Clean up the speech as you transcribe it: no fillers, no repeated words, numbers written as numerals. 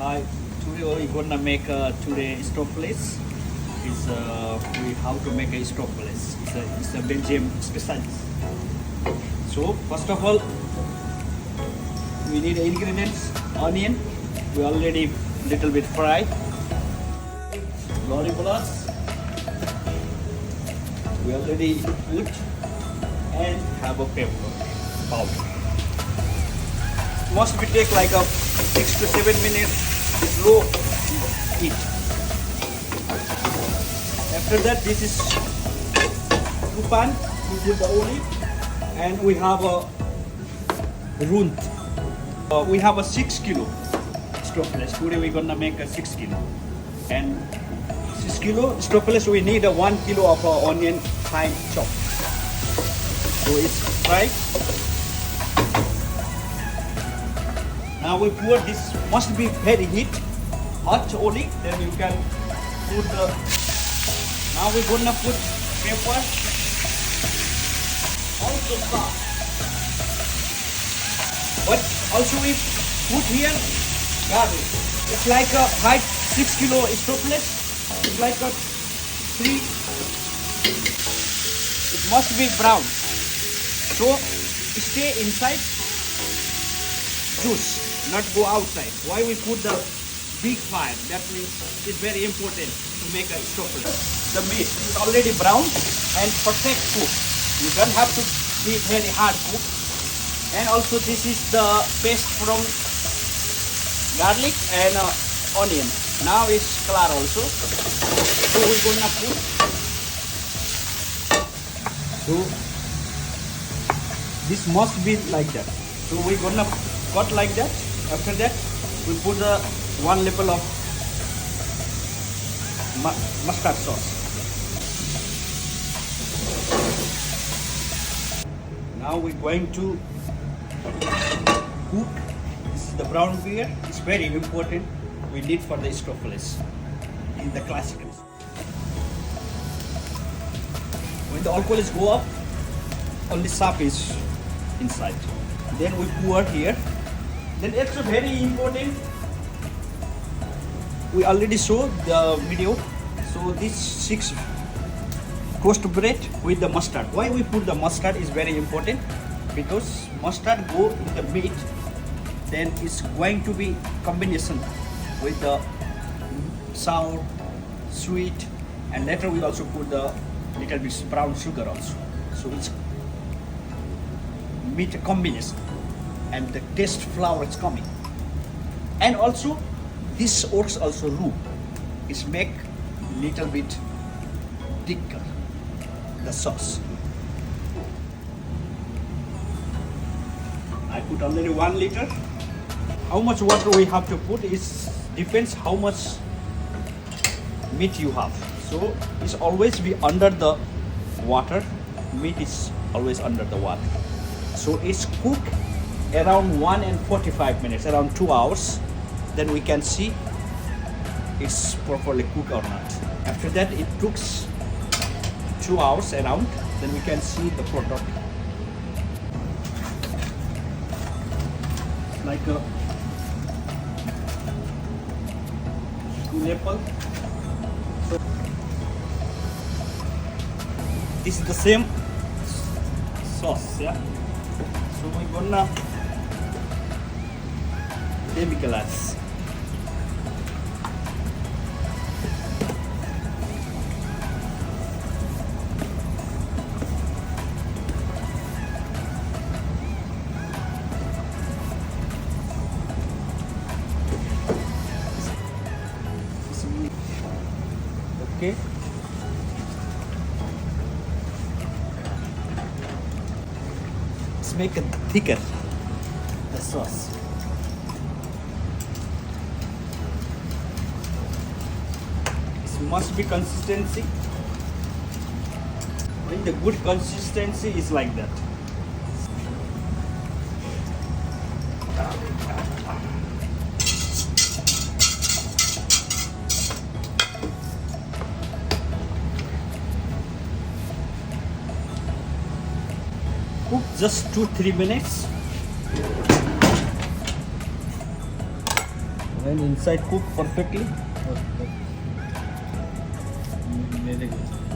Hi, today we're gonna make today Stoofvlees. Is we how to make a Stoofvlees. It's a Belgian specialty. So first of all, we need ingredients: onion. We already little bit fried. Lollipops. We already put and have a pepper powder. Must be take like a 6 to 7 minutes low heat. After that, this is two pan. We put the olive, and we have a rund. We have a 6 kilo Stoofvlees. Today we're gonna make a 6 kilo, and 6 kilo Stoofvlees we need a 1 kilo of onion fine chopped. So it's fried. Now we pour this, must be very hot only, then you can put the, now we're gonna put pepper, also salt. But also we put here garlic. It's like a height 6 kilo Stoofvlees. It's like a 3, it must be brown. So stay inside juice. Not go outside. Why we put the big fire? That means it's very important to make a Stoofvlees. The meat is already brown and perfect cook. You don't have to be very hard cook. And also this is the paste from garlic and onion. Now it's clear also. So we're gonna put. So this must be like that. So we're gonna cut like that. After that, we put the 1 level of mustard sauce. Now we're going to cook. This is the brown beer. It's very important. We need for the Stoofvlees in the classical. When the alcohol is go up, only sap is inside. Then we pour here. Then it's very important. We already showed the video. So this 6 toast bread with the mustard. Why we put the mustard is very important, because mustard go in the meat. Then it's going to be combination with the sour, sweet, and later we also put the little bit brown sugar also. So it's meat combination. And the taste flour is coming, and also this works also roux. It's make little bit thicker the sauce. I put already 1 liter. How much water we have to put is depends how much meat you have. So it's always be under the water. Meat is always under the water. So it's cook around 1 and 45 minutes, around 2 hours. Then we can see it's properly cooked or not. After that, it took 2 hours around. Then we can see the product. Like a school apple. So this is the same sauce, yeah. So we're gonna demi-glace. Okay. Let's make it thicker, the sauce. It must be consistency. When the good consistency is like that. Cook just 2-3 minutes. And inside cook perfectly. Very good.